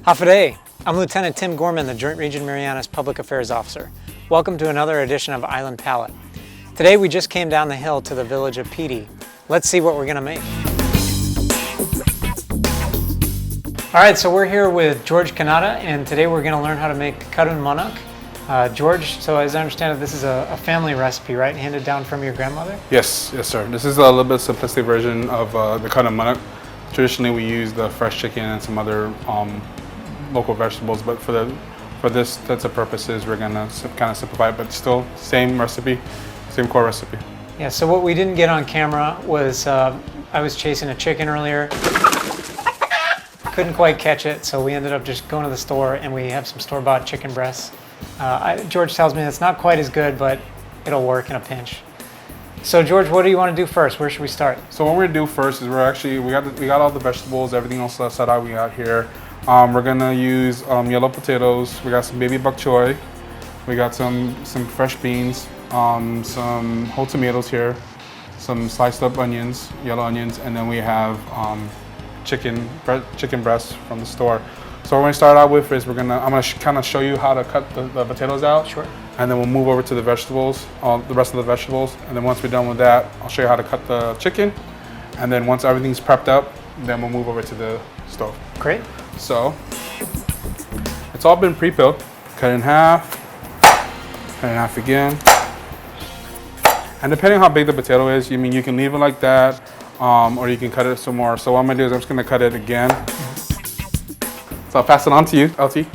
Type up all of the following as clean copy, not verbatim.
Hafaday! I'm Lieutenant Tim Gorman, the Joint Region Marianas Public Affairs Officer. Welcome to another edition of Island Palate. Today we just came down the hill to the village of Pidi. Let's see what we're going to make. Alright, so we're here with George Kanata, and today we're going to learn how to make Kadun Manok. George, so as I understand it, this is a family recipe, right? Handed down from your grandmother? Yes, sir. This is a little bit simplistic version of the Kadun Manok. Traditionally, we use the fresh chicken and some other local vegetables, but for this sets of purposes, we're gonna kind of simplify it, but still same recipe, same core recipe. Yeah. So what we didn't get on camera was I was chasing a chicken earlier. Couldn't quite catch it, so we ended up just going to the store, and we have some store-bought chicken breasts. George tells me it's not quite as good, but it'll work in a pinch. So George, what do you want to do first? Where should we start? So what we're gonna do first is we got all the vegetables, everything else set out. We got here. We're gonna use yellow potatoes. We got some baby bok choy. We got some fresh beans, some whole tomatoes here, some sliced up onions, yellow onions, and then we have chicken breasts from the store. So what we're gonna start out with is I'm gonna kind of show you how to cut the potatoes out. Sure. And then we'll move over to the vegetables, the rest of the vegetables. And then once we're done with that, I'll show you how to cut the chicken. And then once everything's prepped up, then we'll move over to the stove. Great. So it's all been pre-peeled. Cut it in half, cut it in half again. And depending on how big the potato is, you can leave it like that, or you can cut it some more. So what I'm gonna do is I'm just gonna cut it again. So I'll pass it on to you, LT.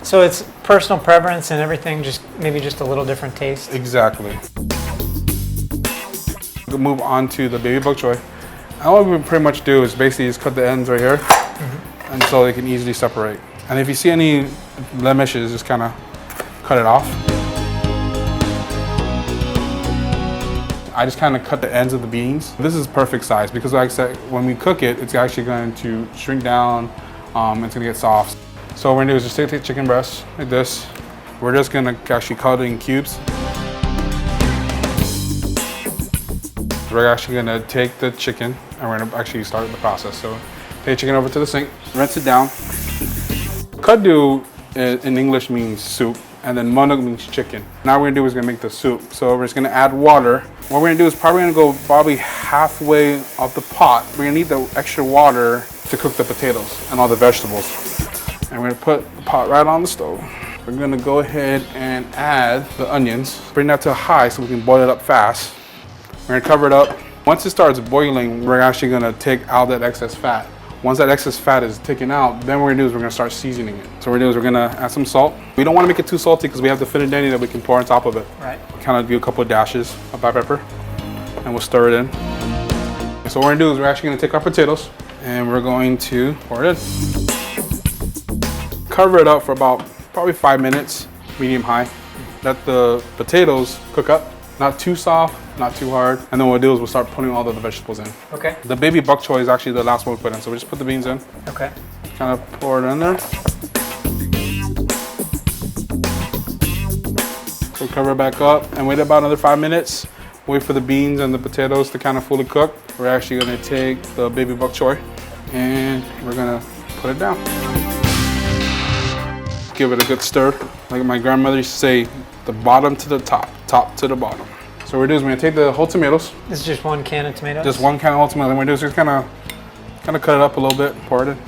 So it's personal preference and everything, maybe just a little different taste. Exactly. We'll move on to the baby bok choy. And all we pretty much do is basically just cut the ends right here, and so they can easily separate. And if you see any blemishes, just kind of cut it off. I just kind of cut the ends of the beans. This is perfect size because, like I said, when we cook it, it's actually going to shrink down. It's gonna get soft. So what we're gonna do is just take the chicken breast like this. We're just gonna actually cut it in cubes. We're actually gonna take the chicken and we're gonna actually start the process. So take the chicken over to the sink, rinse it down. Kaddu in English means soup, and then manok means chicken. Now what we're gonna do is gonna make the soup. So we're just gonna add water. What we're gonna do is probably go halfway of the pot. We're gonna need the extra water to cook the potatoes and all the vegetables. And we're gonna put the pot right on the stove. We're gonna go ahead and add the onions. Bring that to high so we can boil it up fast. We're gonna cover it up. Once it starts boiling, we're actually gonna take out that excess fat. Once that excess fat is taken out, then what we're gonna do is we're gonna start seasoning it. So what we're gonna do is we're gonna add some salt. We don't wanna make it too salty because we have the finadeni that we can pour on top of it. Right. Kind of do a couple of dashes of black pepper, and we'll stir it in. So what we're gonna do is we're actually gonna take our potatoes and we're going to pour it in. Cover it up for about probably 5 minutes, medium high. Let the potatoes cook up, not too soft, not too hard. And then what we'll do is we'll start putting all of the vegetables in. Okay. The baby bok choy is actually the last one we put in, so we just put the beans in. Okay. Kind of pour it in there. We'll cover it back up and wait about another 5 minutes. Wait for the beans and the potatoes to kind of fully cook. We're actually gonna take the baby bok choy and we're gonna put it down. Give it a good stir. Like my grandmother used to say, the bottom to the top, top to the bottom. So what we're gonna do is we're gonna take the whole tomatoes. This is just one can of tomatoes? Just one can of whole tomatoes. And what we're gonna do is just kind of cut it up a little bit, pour it in.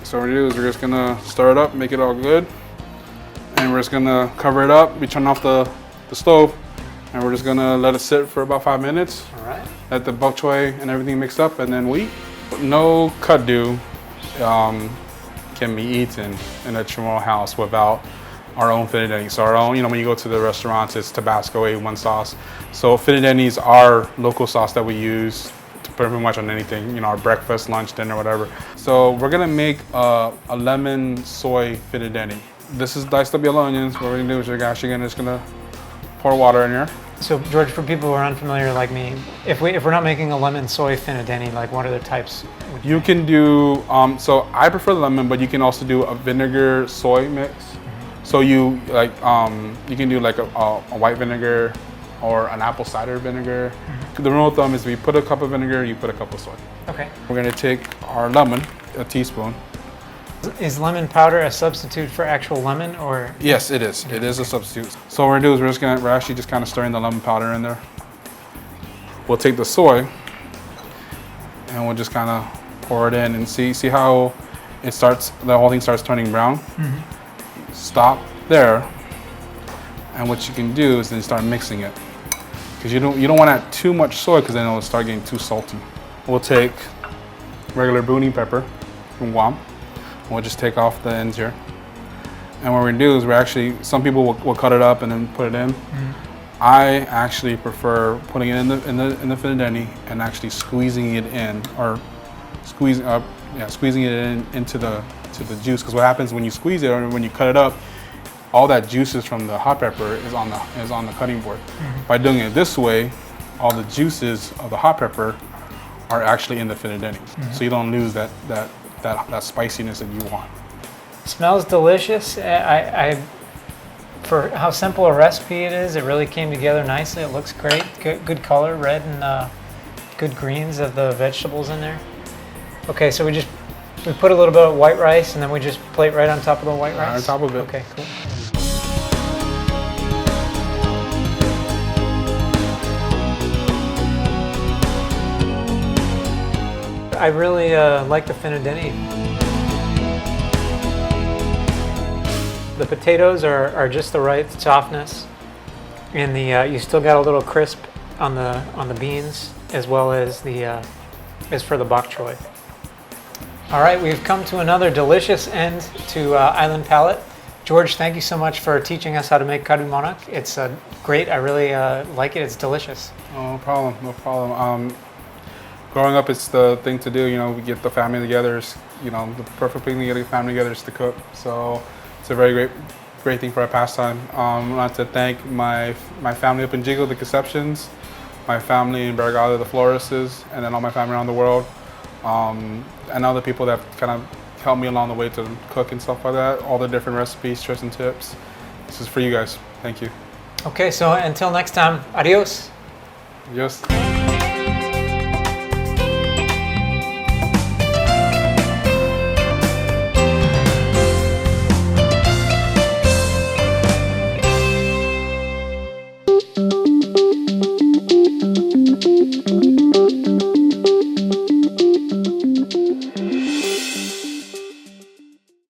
So what we're gonna do is we're just gonna stir it up, make it all good. And we're just gonna cover it up. We turn off the stove and we're just gonna let it sit for about 5 minutes. All right. Let the bok choy and everything mix up and then we eat. No kaddu can be eaten in a Chamorro house without our own finadeni. So our own, when you go to the restaurants, it's Tabasco A1 sauce. So finadeni is our local sauce that we use to pretty much on anything, our breakfast, lunch, dinner, whatever. So we're gonna make a lemon soy finadeni. This is diced up yellow onions. What we're gonna do is we're actually just gonna pour water in here. So George, for people who are unfamiliar like me, if we're not making a lemon soy finadeni, like what are the types? You can do, so I prefer lemon, but you can also do a vinegar soy mix. So you can do like a white vinegar or an apple cider vinegar. The rule of thumb is if you put a cup of vinegar, you put a cup of soy. Okay. We're gonna take our lemon, a teaspoon, Is lemon powder a substitute for actual lemon, or? Yes, it is. It is a substitute. So what we're gonna do is we're actually just kind of stirring the lemon powder in there. We'll take the soy and we'll just kind of pour it in and see how it starts. The whole thing starts turning brown. Stop there, and what you can do is then start mixing it, because you don't want to add too much soy, because then it'll start getting too salty. We'll take regular boonie pepper from Guam. We'll just take off the ends here. And what we're gonna do is some people will cut it up and then put it in. I actually prefer putting it in the fettuccine and actually squeezing it in, or squeezing it into the juice. Because what happens when you squeeze it or when you cut it up, all that juices from the hot pepper is on the cutting board. By doing it this way, all the juices of the hot pepper are actually in the fettuccine, so you don't lose that spiciness that you want. Smells delicious. For how simple a recipe it is, it really came together nicely. It looks great. Good color, red and good greens of the vegetables in there. Okay, so we put a little bit of white rice, and then we just plate right on top of the white rice? Right on top of it. Okay, cool. I really like the fettuccine. The potatoes are just the right softness, and you still got a little crisp on the beans, as well as as for the bok choy. All right, we've come to another delicious end to Island Palate. George, thank you so much for teaching us how to make Kadun Manok. It's great. I really like it. It's delicious. Oh, no problem. No problem. Growing up, it's the thing to do. We get the family together. The perfect thing to get a family together is to cook. So it's a very great thing for a pastime. I want to thank my family up in Jigo, the Conceptions, my family in Barragada, the Florists, and then all my family around the world, and other people that kind of helped me along the way to cook and stuff like that. All the different recipes, tricks, and tips. This is for you guys. Thank you. Okay, so until next time, adios. Adios.